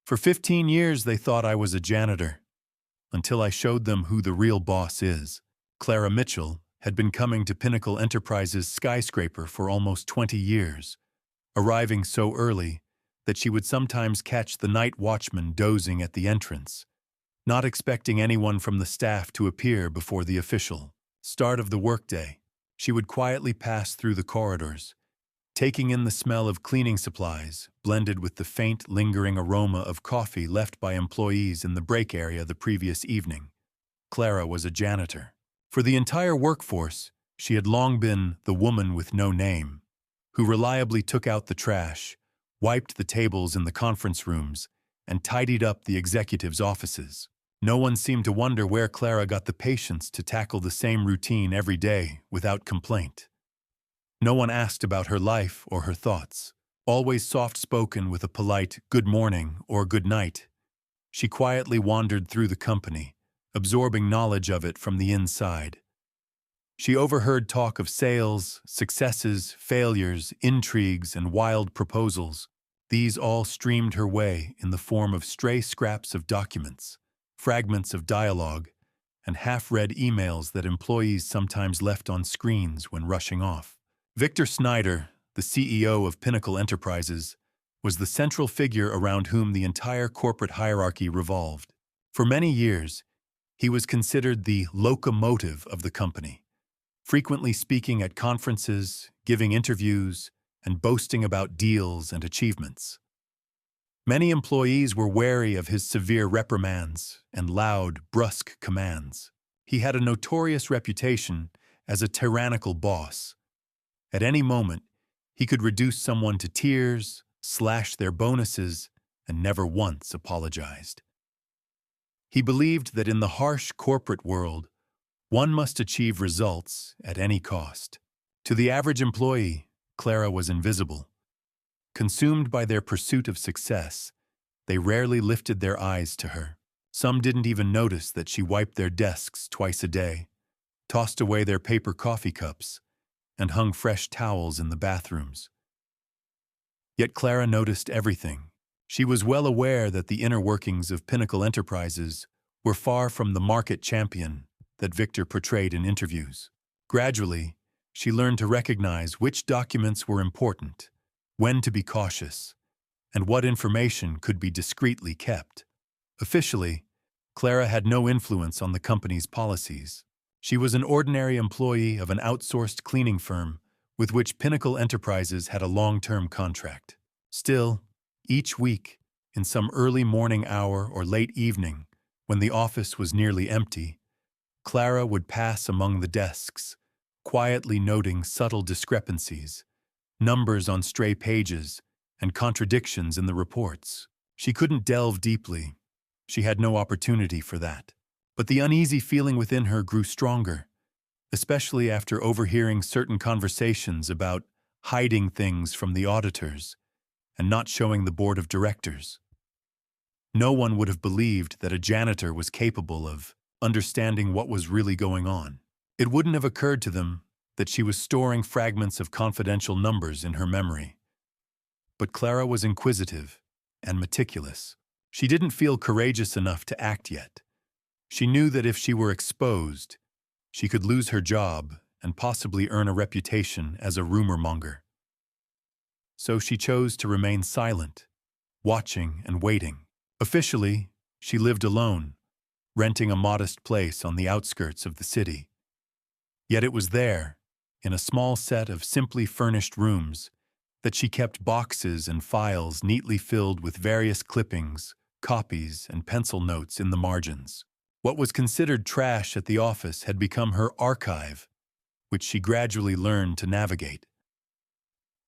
For 15 years, they thought I was a janitor, until I showed them who the real boss is. Clara Mitchell had been coming to Pinnacle Enterprises' skyscraper for almost 20 years, arriving so early that she would sometimes catch the night watchman dozing at the entrance, not expecting anyone from the staff to appear before the official start of the workday. She would quietly pass through the corridors, taking in the smell of cleaning supplies, blended with the faint, lingering aroma of coffee left by employees in the break area the previous evening. Clara was a janitor. For the entire workforce, she had long been the woman with no name, who reliably took out the trash, wiped the tables in the conference rooms, and tidied up the executives' offices. No one seemed to wonder where Clara got the patience to tackle the same routine every day without complaint. No one asked about her life or her thoughts. Always soft-spoken with a polite good morning or good night, she quietly wandered through the company, absorbing knowledge of it from the inside. She overheard talk of sales, successes, failures, intrigues, and wild proposals. These all streamed her way in the form of stray scraps of documents, fragments of dialogue, and half-read emails that employees sometimes left on screens when rushing off. Victor Snyder, the CEO of Pinnacle Enterprises, was the central figure around whom the entire corporate hierarchy revolved. For many years, he was considered the locomotive of the company, frequently speaking at conferences, giving interviews, and boasting about deals and achievements. Many employees were wary of his severe reprimands and loud, brusque commands. He had a notorious reputation as a tyrannical boss. At any moment, he could reduce someone to tears, slash their bonuses, and never once apologized. He believed that in the harsh corporate world, one must achieve results at any cost. To the average employee, Clara was invisible. Consumed by their pursuit of success, they rarely lifted their eyes to her. Some didn't even notice that she wiped their desks twice a day, tossed away their paper coffee cups, and hung fresh towels in the bathrooms. Yet Clara noticed everything. She was well aware that the inner workings of Pinnacle Enterprises were far from the market champion that Victor portrayed in interviews. Gradually, she learned to recognize which documents were important, when to be cautious, and what information could be discreetly kept. Officially, Clara had no influence on the company's policies. She was an ordinary employee of an outsourced cleaning firm with which Pinnacle Enterprises had a long-term contract. Still, each week, in some early morning hour or late evening, when the office was nearly empty, Clara would pass among the desks, quietly noting subtle discrepancies, numbers on stray pages, and contradictions in the reports. She couldn't delve deeply. She had no opportunity for that. But the uneasy feeling within her grew stronger, especially after overhearing certain conversations about hiding things from the auditors and not showing the board of directors. No one would have believed that a janitor was capable of understanding what was really going on. It wouldn't have occurred to them that she was storing fragments of confidential numbers in her memory. But Clara was inquisitive and meticulous. She didn't feel courageous enough to act yet. She knew that if she were exposed, she could lose her job and possibly earn a reputation as a rumor monger. So she chose to remain silent, watching and waiting. Officially, she lived alone, renting a modest place on the outskirts of the city. Yet it was there, in a small set of simply furnished rooms, that she kept boxes and files neatly filled with various clippings, copies, and pencil notes in the margins. What was considered trash at the office had become her archive, which she gradually learned to navigate.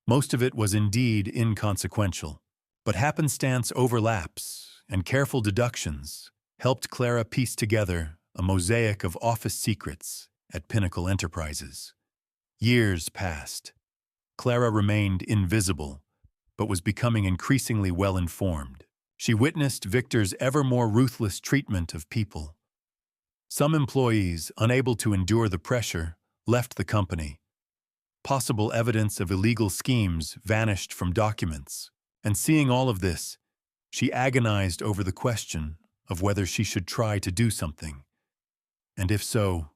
Most of it was indeed inconsequential, but happenstance overlaps and careful deductions helped Clara piece together a mosaic of office secrets at Pinnacle Enterprises. Years passed. Clara remained invisible, but was becoming increasingly well-informed. She witnessed Victor's ever more ruthless treatment of people. Some employees, unable to endure the pressure, left the company. Possible evidence of illegal schemes vanished from documents, and seeing all of this, She agonized over the question of whether she should try to do something, and if so,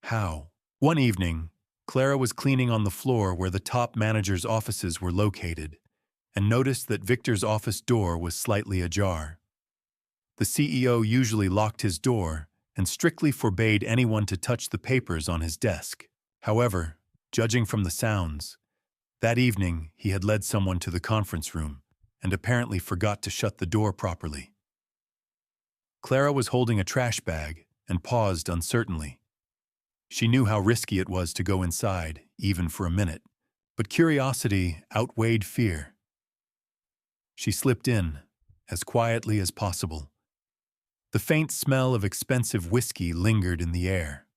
how. One evening, Clara was cleaning on the floor where the top manager's offices were located and noticed that Victor's office door was slightly ajar. The CEO usually locked his door and strictly forbade anyone to touch the papers on his desk. However, judging from the sounds, that evening he had led someone to the conference room and apparently forgot to shut the door properly. Clara was holding a trash bag and paused uncertainly. She knew how risky it was to go inside, even for a minute, but curiosity outweighed fear. She slipped in, as quietly as possible. The faint smell of expensive whiskey lingered in the air.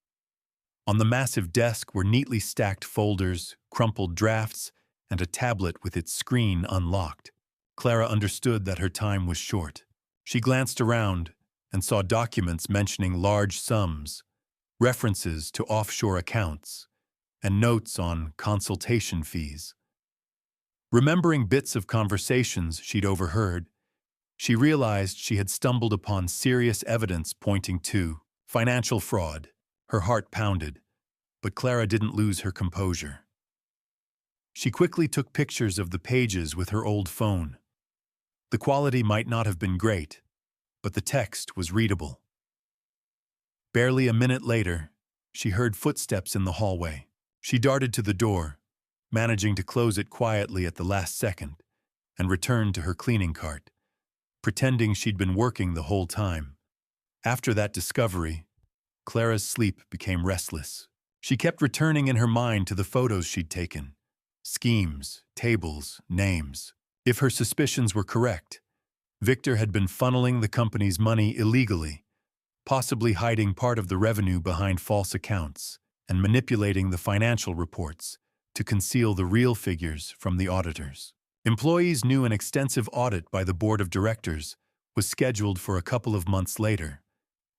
On the massive desk were neatly stacked folders, crumpled drafts, and a tablet with its screen unlocked. Clara understood that her time was short. She glanced around and saw documents mentioning large sums, references to offshore accounts, and notes on consultation fees. Remembering bits of conversations she'd overheard, she realized she had stumbled upon serious evidence pointing to financial fraud. Her heart pounded, but Clara didn't lose her composure. She quickly took pictures of the pages with her old phone. The quality might not have been great, but the text was readable. Barely a minute later, she heard footsteps in the hallway. She darted to the door, managing to close it quietly at the last second, and returned to her cleaning cart, pretending she'd been working the whole time. After that discovery, Clara's sleep became restless. She kept returning in her mind to the photos she'd taken. Schemes, tables, names. If her suspicions were correct, Victor had been funneling the company's money illegally, possibly hiding part of the revenue behind false accounts and manipulating the financial reports to conceal the real figures from the auditors. Employees knew an extensive audit by the board of directors was scheduled for a couple of months later,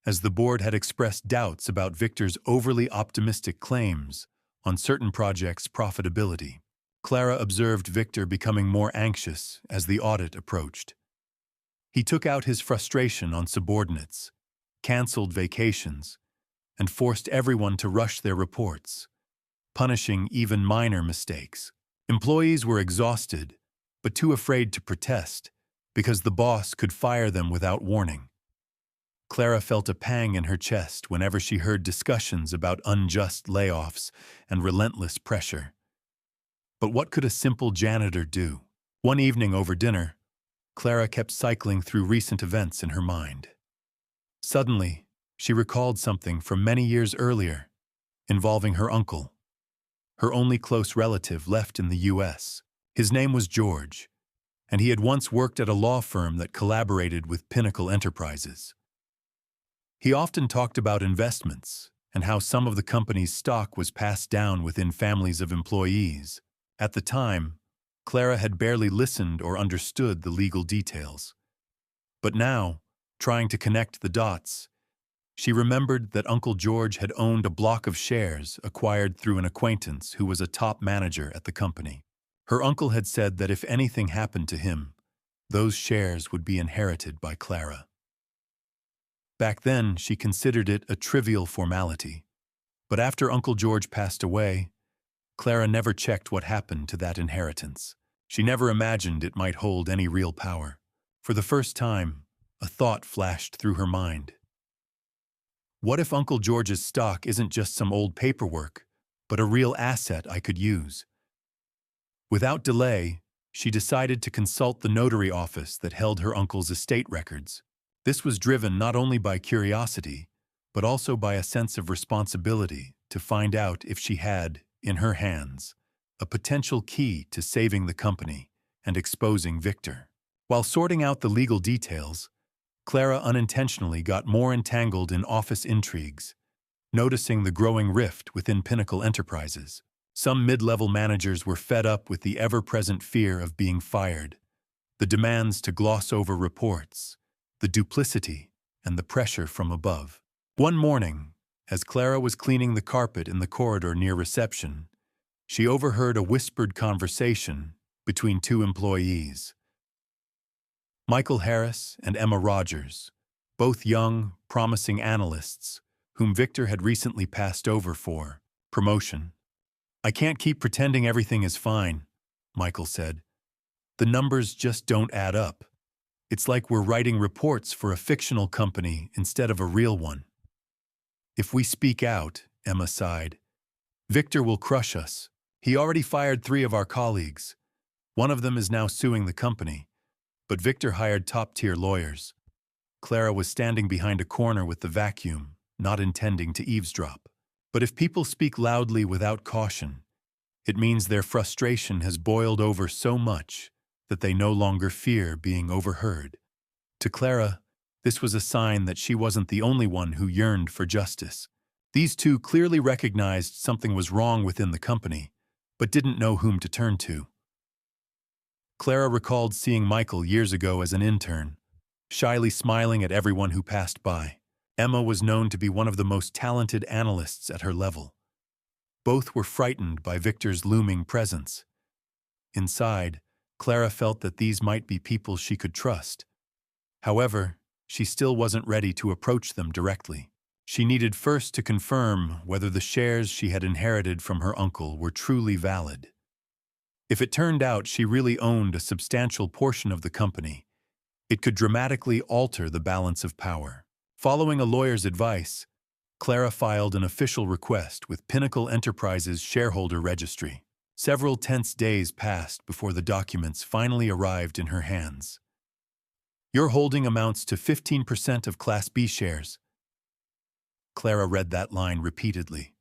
as the board had expressed doubts about Victor's overly optimistic claims on certain projects' profitability. Clara observed Victor becoming more anxious as the audit approached. He took out his frustration on subordinates, canceled vacations, and forced everyone to rush their reports, punishing even minor mistakes. Employees were exhausted, but too afraid to protest because the boss could fire them without warning. Clara felt a pang in her chest whenever she heard discussions about unjust layoffs and relentless pressure. But what could a simple janitor do? One evening over dinner, Clara kept cycling through recent events in her mind. Suddenly, she recalled something from many years earlier, involving her uncle, her only close relative left in the U.S. His name was George, and he had once worked at a law firm that collaborated with Pinnacle Enterprises. He often talked about investments and how some of the company's stock was passed down within families of employees. At the time, Clara had barely listened or understood the legal details. But now, trying to connect the dots, she remembered that Uncle George had owned a block of shares acquired through an acquaintance who was a top manager at the company. Her uncle had said that if anything happened to him, those shares would be inherited by Clara. Back then, she considered it a trivial formality, but after Uncle George passed away, Clara never checked what happened to that inheritance. She never imagined it might hold any real power. For the first time, a thought flashed through her mind. What if Uncle George's stock isn't just some old paperwork, but a real asset I could use? Without delay, she decided to consult the notary office that held her uncle's estate records. This was driven not only by curiosity, but also by a sense of responsibility to find out if she had, in her hands, a potential key to saving the company and exposing Victor. While sorting out the legal details, Clara unintentionally got more entangled in office intrigues, noticing the growing rift within Pinnacle Enterprises. Some mid-level managers were fed up with the ever-present fear of being fired, the demands to gloss over reports, the duplicity, and the pressure from above. One morning, as Clara was cleaning the carpet in the corridor near reception, she overheard a whispered conversation between two employees. Michael Harris and Emma Rogers, both young, promising analysts, whom Victor had recently passed over for promotion. "I can't keep pretending everything is fine," Michael said. "The numbers just don't add up. It's like we're writing reports for a fictional company instead of a real one." "If we speak out," Emma sighed, "Victor will crush us. He already fired 3 of our colleagues. One of them is now suing the company. But Victor hired top-tier lawyers." Clara was standing behind a corner with the vacuum, not intending to eavesdrop. "But if people speak loudly without caution, it means their frustration has boiled over so much that they no longer fear being overheard." To Clara, this was a sign that she wasn't the only one who yearned for justice. These two clearly recognized something was wrong within the company, but didn't know whom to turn to. Clara recalled seeing Michael years ago as an intern, shyly smiling at everyone who passed by. Emma was known to be one of the most talented analysts at her level. Both were frightened by Victor's looming presence. Inside, Clara felt that these might be people she could trust. However, she still wasn't ready to approach them directly. She needed first to confirm whether the shares she had inherited from her uncle were truly valid. If it turned out she really owned a substantial portion of the company, it could dramatically alter the balance of power. Following a lawyer's advice, Clara filed an official request with Pinnacle Enterprises shareholder registry. Several tense days passed before the documents finally arrived in her hands. "Your holding amounts to 15% of Class B shares." Clara read that line repeatedly,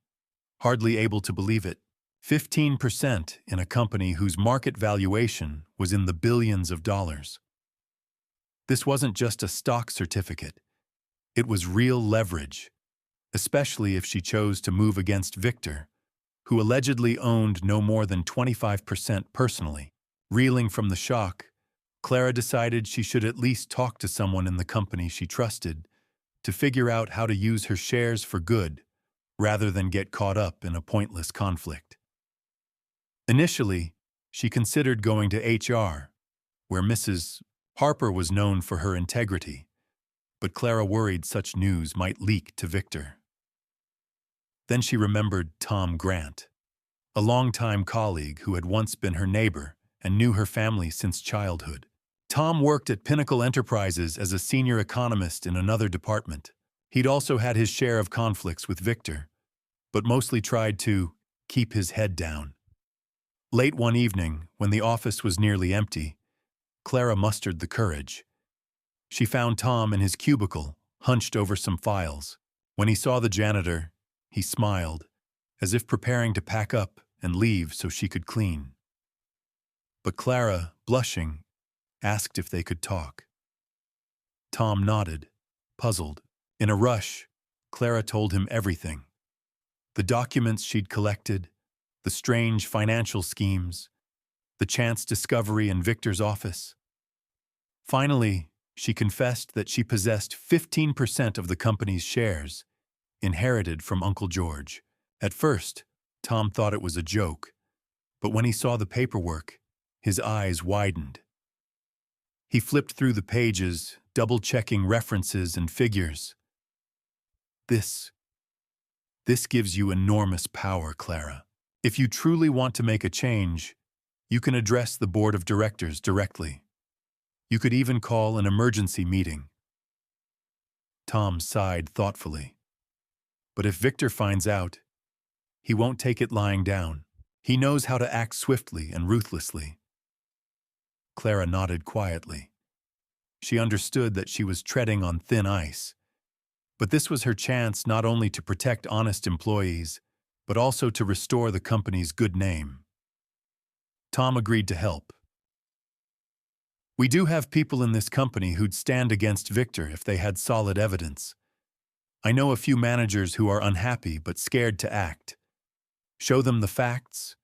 hardly able to believe it. 15% in a company whose market valuation was in the billions of dollars. This wasn't just a stock certificate. It was real leverage, especially if she chose to move against Victor, who allegedly owned no more than 25% personally. Reeling from the shock, Clara decided she should at least talk to someone in the company she trusted to figure out how to use her shares for good, rather than get caught up in a pointless conflict. Initially, she considered going to HR, where Mrs. Harper was known for her integrity, but Clara worried such news might leak to Victor. Then she remembered Tom Grant, a longtime colleague who had once been her neighbor and knew her family since childhood. Tom worked at Pinnacle Enterprises as a senior economist in another department. He'd also had his share of conflicts with Victor, but mostly tried to keep his head down. Late one evening, when the office was nearly empty, Clara mustered the courage. She found Tom in his cubicle, hunched over some files. When he saw the janitor, he smiled, as if preparing to pack up and leave so she could clean. But Clara, blushing, asked if they could talk. Tom nodded, puzzled. In a rush, Clara told him everything. The documents she'd collected, the strange financial schemes, the chance discovery in Victor's office. Finally, she confessed that she possessed 15% of the company's shares, inherited from Uncle George. At first, Tom thought it was a joke, but when he saw the paperwork, his eyes widened. He flipped through the pages, double-checking references and figures. This gives you enormous power, Clara. If you truly want to make a change, you can address the board of directors directly. You could even call an emergency meeting. Tom sighed thoughtfully. But if Victor finds out, he won't take it lying down. He knows how to act swiftly and ruthlessly. Clara nodded quietly. She understood that she was treading on thin ice. But this was her chance not only to protect honest employees, but also to restore the company's good name. Tom agreed to help. "We do have people in this company who'd stand against Victor if they had solid evidence. I know a few managers who are unhappy but scared to act. Show them the facts,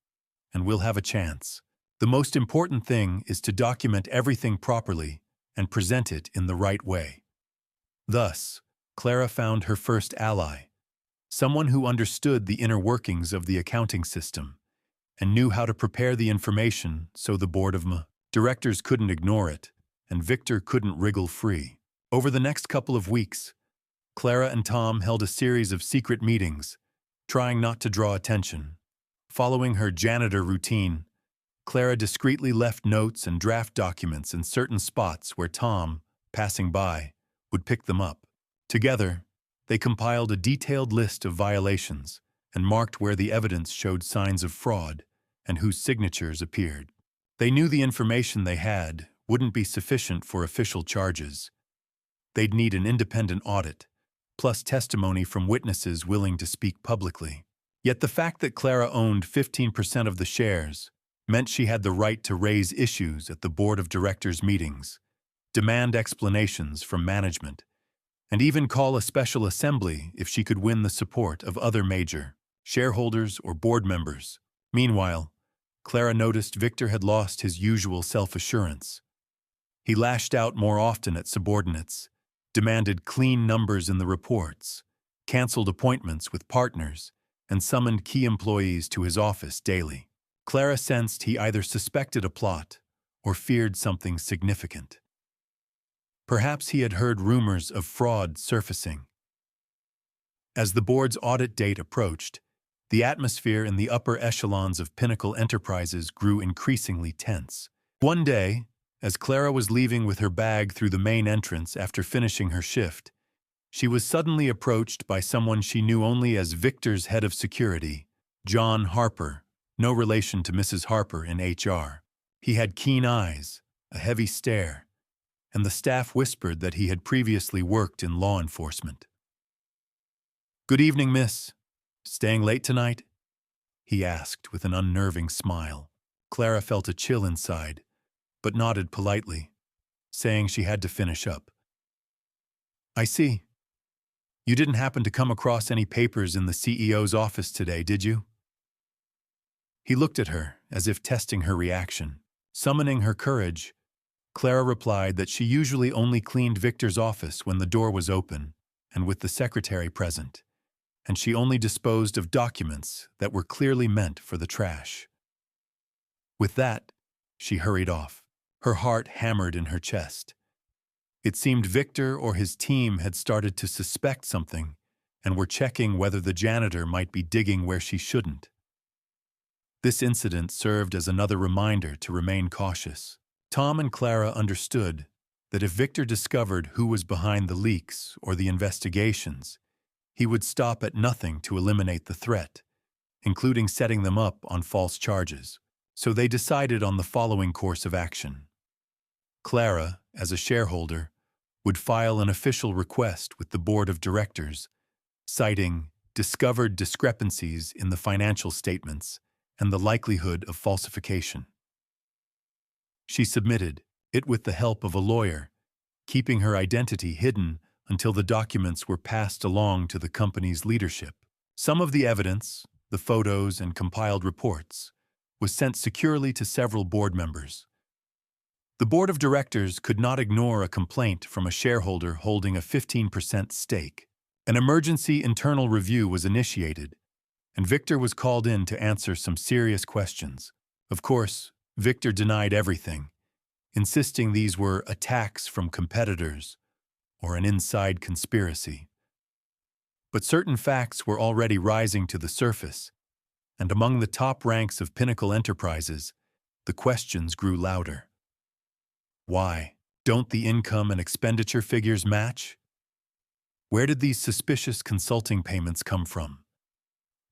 and we'll have a chance. The most important thing is to document everything properly and present it in the right way." Thus, Clara found her first ally, someone who understood the inner workings of the accounting system and knew how to prepare the information so the board of directors couldn't ignore it. and Victor couldn't wriggle free. Over the next couple of weeks, Clara and Tom held a series of secret meetings, trying not to draw attention. Following her janitor routine, Clara discreetly left notes and draft documents in certain spots where Tom, passing by, would pick them up. Together, they compiled a detailed list of violations and marked where the evidence showed signs of fraud and whose signatures appeared. They knew the information they had wouldn't be sufficient for official charges. They'd need an independent audit, plus testimony from witnesses willing to speak publicly. Yet the fact that Clara owned 15% of the shares meant she had the right to raise issues at the board of directors meetings, demand explanations from management, and even call a special assembly if she could win the support of other major shareholders or board members. Meanwhile, Clara noticed Victor had lost his usual self-assurance. He lashed out more often at subordinates, demanded clean numbers in the reports, canceled appointments with partners, and summoned key employees to his office daily. Clara sensed he either suspected a plot or feared something significant. Perhaps he had heard rumors of fraud surfacing. As the board's audit date approached, the atmosphere in the upper echelons of Pinnacle Enterprises grew increasingly tense. One day, as Clara was leaving with her bag through the main entrance after finishing her shift, she was suddenly approached by someone she knew only as Victor's head of security, John Harper, no relation to Mrs. Harper in HR. He had keen eyes, a heavy stare, and the staff whispered that he had previously worked in law enforcement. "Good evening, miss. Staying late tonight?" he asked with an unnerving smile. Clara felt a chill inside, but nodded politely, saying she had to finish up. "I see. You didn't happen to come across any papers in the CEO's office today, did you?" He looked at her as if testing her reaction. Summoning her courage, Clara replied that she usually only cleaned Victor's office when the door was open and with the secretary present, and she only disposed of documents that were clearly meant for the trash. With that, she hurried off, her heart hammered in her chest. It seemed Victor or his team had started to suspect something and were checking whether the janitor might be digging where she shouldn't. This incident served as another reminder to remain cautious. Tom and Clara understood that if Victor discovered who was behind the leaks or the investigations, he would stop at nothing to eliminate the threat, including setting them up on false charges. So they decided on the following course of action. Clara, as a shareholder, would file an official request with the board of directors, citing discovered discrepancies in the financial statements and the likelihood of falsification. She submitted it with the help of a lawyer, keeping her identity hidden until the documents were passed along to the company's leadership. Some of the evidence, the photos and compiled reports, was sent securely to several board members. The board of directors could not ignore a complaint from a shareholder holding a 15% stake. An emergency internal review was initiated, and Victor was called in to answer some serious questions. Of course, Victor denied everything, insisting these were attacks from competitors or an inside conspiracy. But certain facts were already rising to the surface, and among the top ranks of Pinnacle Enterprises, the questions grew louder. Why? Don't the income and expenditure figures match? Where did these suspicious consulting payments come from?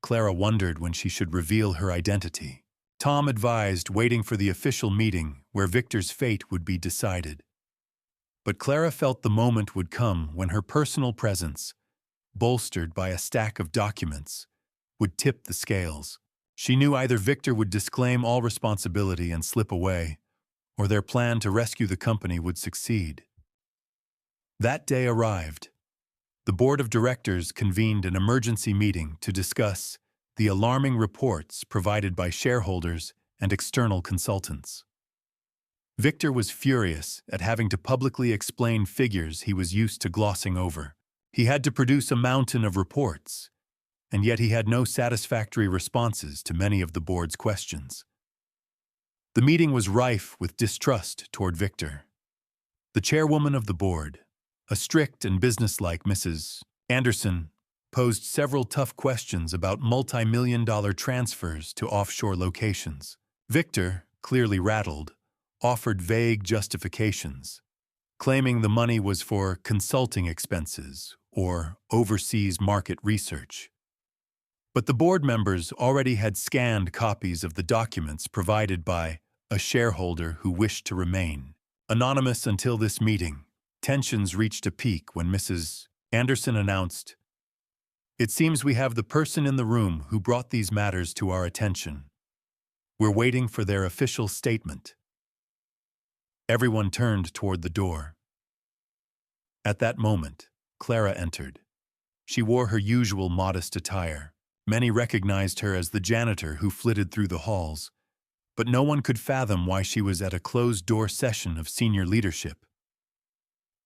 Clara wondered when she should reveal her identity. Tom advised waiting for the official meeting where Victor's fate would be decided. But Clara felt the moment would come when her personal presence, bolstered by a stack of documents, would tip the scales. She knew either Victor would disclaim all responsibility and slip away, or their plan to rescue the company would succeed. That day arrived. The board of directors convened an emergency meeting to discuss the alarming reports provided by shareholders and external consultants. Victor was furious at having to publicly explain figures he was used to glossing over. He had to produce a mountain of reports, and yet he had no satisfactory responses to many of the board's questions. The meeting was rife with distrust toward Victor. The chairwoman of the board, a strict and businesslike Mrs. Anderson, posed several tough questions about multi-million-dollar transfers to offshore locations. Victor, clearly rattled, offered vague justifications, claiming the money was for consulting expenses or overseas market research. But the board members already had scanned copies of the documents provided by a shareholder who wished to remain anonymous until this meeting. Tensions reached a peak when Mrs. Anderson announced, "It seems we have the person in the room who brought these matters to our attention. We're waiting for their official statement." Everyone turned toward the door. At that moment, Clara entered. She wore her usual modest attire. Many recognized her as the janitor who flitted through the halls, but no one could fathom why she was at a closed-door session of senior leadership.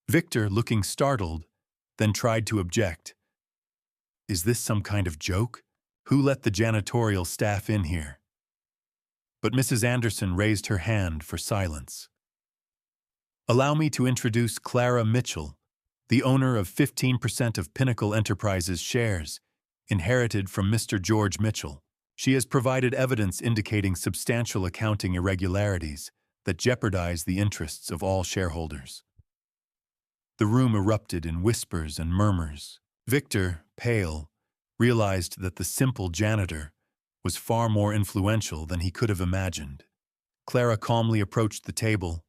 Victor, looking startled, then tried to object. "Is this some kind of joke? Who let the janitorial staff in here?" But Mrs. Anderson raised her hand for silence. "Allow me to introduce Clara Mitchell, the owner of 15% of Pinnacle Enterprises shares, inherited from Mr. George Mitchell. She has provided evidence indicating substantial accounting irregularities that jeopardize the interests of all shareholders." The room erupted in whispers and murmurs. Victor, pale, realized that the simple janitor was far more influential than he could have imagined. Clara calmly approached the table,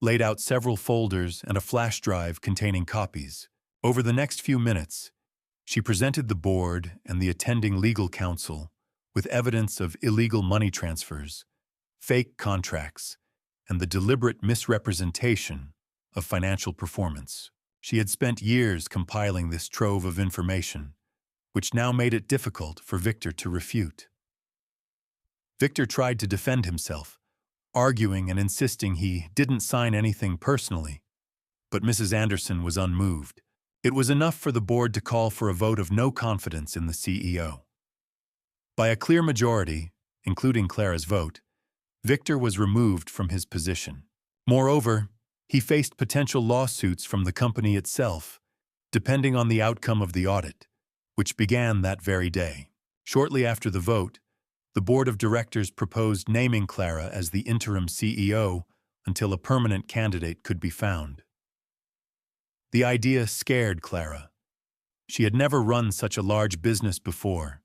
laid out several folders and a flash drive containing copies. Over the next few minutes, she presented the board and the attending legal counsel with evidence of illegal money transfers, fake contracts, and the deliberate misrepresentation of financial performance. She had spent years compiling this trove of information, which now made it difficult for Victor to refute. Victor tried to defend himself, arguing and insisting he didn't sign anything personally, but Mrs. Anderson was unmoved. It was enough for the board to call for a vote of no confidence in the CEO. By a clear majority, including Clara's vote, Victor was removed from his position. Moreover, he faced potential lawsuits from the company itself, depending on the outcome of the audit, which began that very day. Shortly after the vote, the board of directors proposed naming Clara as the interim CEO until a permanent candidate could be found. The idea scared Clara. She had never run such a large business before.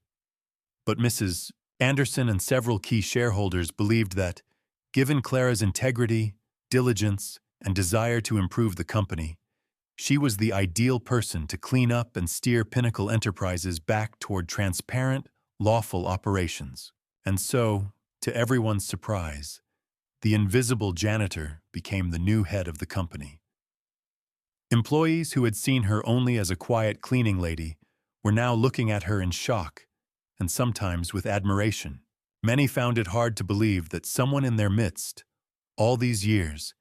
But Mrs. Anderson and several key shareholders believed that, given Clara's integrity, diligence, and desire to improve the company, she was the ideal person to clean up and steer Pinnacle Enterprises back toward transparent, lawful operations. And so, to everyone's surprise, the invisible janitor became the new head of the company. Employees who had seen her only as a quiet cleaning lady were now looking at her in shock, and sometimes with admiration. Many found it hard to believe that someone in their midst, all these years,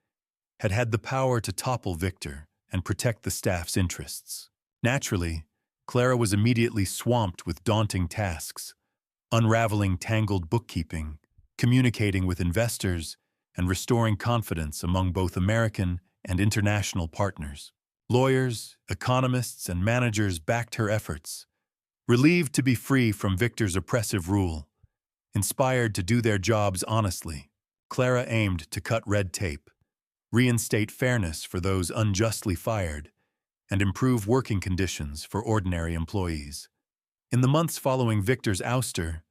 had had the power to topple Victor and protect the staff's interests. Naturally, Clara was immediately swamped with daunting tasks, unraveling tangled bookkeeping, communicating with investors, and restoring confidence among both American and international partners. Lawyers, economists, and managers backed her efforts, relieved to be free from Victor's oppressive rule. Inspired to do their jobs honestly, Clara aimed to cut red tape, reinstate fairness for those unjustly fired, and improve working conditions for ordinary employees. In the months following Victor's ouster,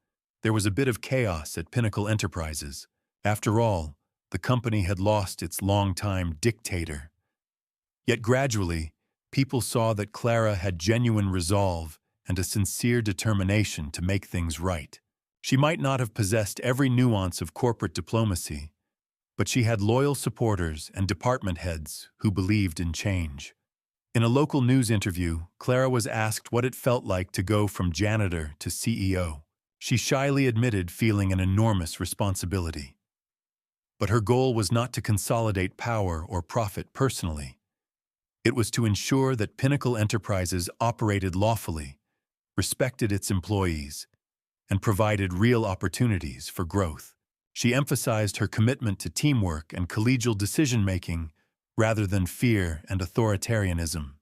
there was a bit of chaos at Pinnacle Enterprises. After all, the company had lost its longtime dictator. Yet gradually, people saw that Clara had genuine resolve and a sincere determination to make things right. She might not have possessed every nuance of corporate diplomacy, but she had loyal supporters and department heads who believed in change. In a local news interview, Clara was asked what it felt like to go from janitor to CEO. She shyly admitted feeling an enormous responsibility. But her goal was not to consolidate power or profit personally. It was to ensure that Pinnacle Enterprises operated lawfully, respected its employees, and provided real opportunities for growth. She emphasized her commitment to teamwork and collegial decision-making rather than fear and authoritarianism.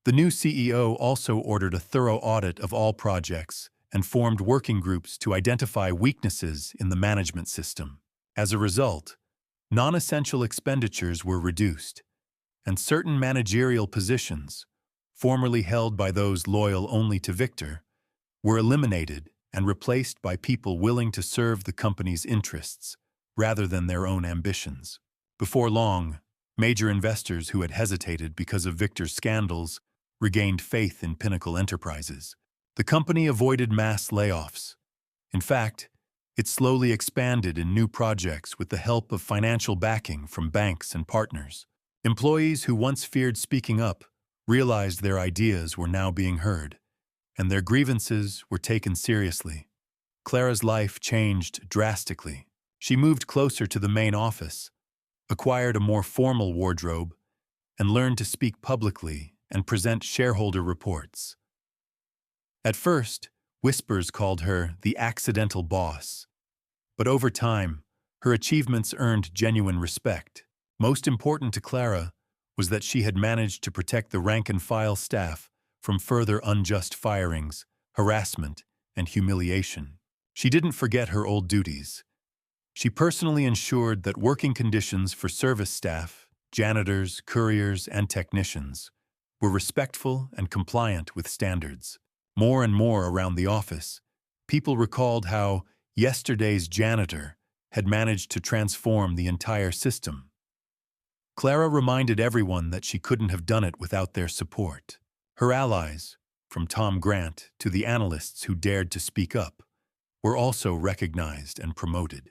The new CEO also ordered a thorough audit of all projects and formed working groups to identify weaknesses in the management system. As a result, non-essential expenditures were reduced, and certain managerial positions, formerly held by those loyal only to Victor, were eliminated and replaced by people willing to serve the company's interests rather than their own ambitions. Before long, major investors who had hesitated because of Victor's scandals regained faith in Pinnacle Enterprises. The company avoided mass layoffs. In fact, it slowly expanded in new projects with the help of financial backing from banks and partners. Employees who once feared speaking up realized their ideas were now being heard, and their grievances were taken seriously. Clara's life changed drastically. She moved closer to the main office, acquired a more formal wardrobe, and learned to speak publicly and present shareholder reports. At first, whispers called her the accidental boss, but over time, her achievements earned genuine respect. Most important to Clara was that she had managed to protect the rank-and-file staff from further unjust firings, harassment, and humiliation. She didn't forget her old duties. She personally ensured that working conditions for service staff, janitors, couriers, and technicians were respectful and compliant with standards. More and more around the office, people recalled how yesterday's janitor had managed to transform the entire system. Clara reminded everyone that she couldn't have done it without their support. Her allies, from Tom Grant to the analysts who dared to speak up, were also recognized and promoted.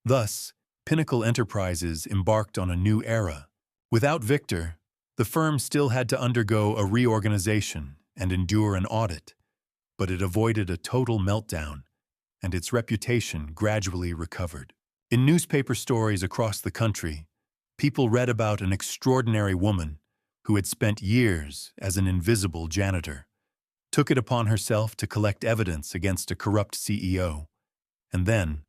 Thus, Pinnacle Enterprises embarked on a new era. Without Victor, the firm still had to undergo a reorganization and endure an audit, but it avoided a total meltdown, and its reputation gradually recovered. In newspaper stories across the country, people read about an extraordinary woman who had spent years as an invisible janitor, took it upon herself to collect evidence against a corrupt CEO, and then,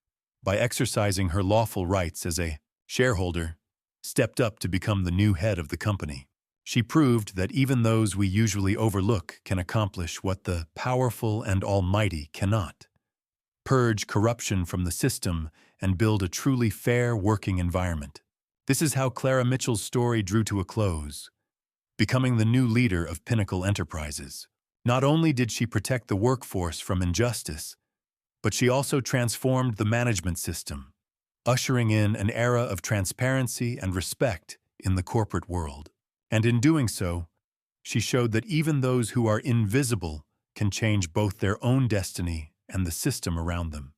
by exercising her lawful rights as a shareholder, stepped up to become the new head of the company. She proved that even those we usually overlook can accomplish what the powerful and almighty cannot: purge corruption from the system and build a truly fair working environment. This is how Clara Mitchell's story drew to a close, becoming the new leader of Pinnacle Enterprises. Not only did she protect the workforce from injustice, but she also transformed the management system, ushering in an era of transparency and respect in the corporate world. And in doing so, she showed that even those who are invisible can change both their own destiny and the system around them.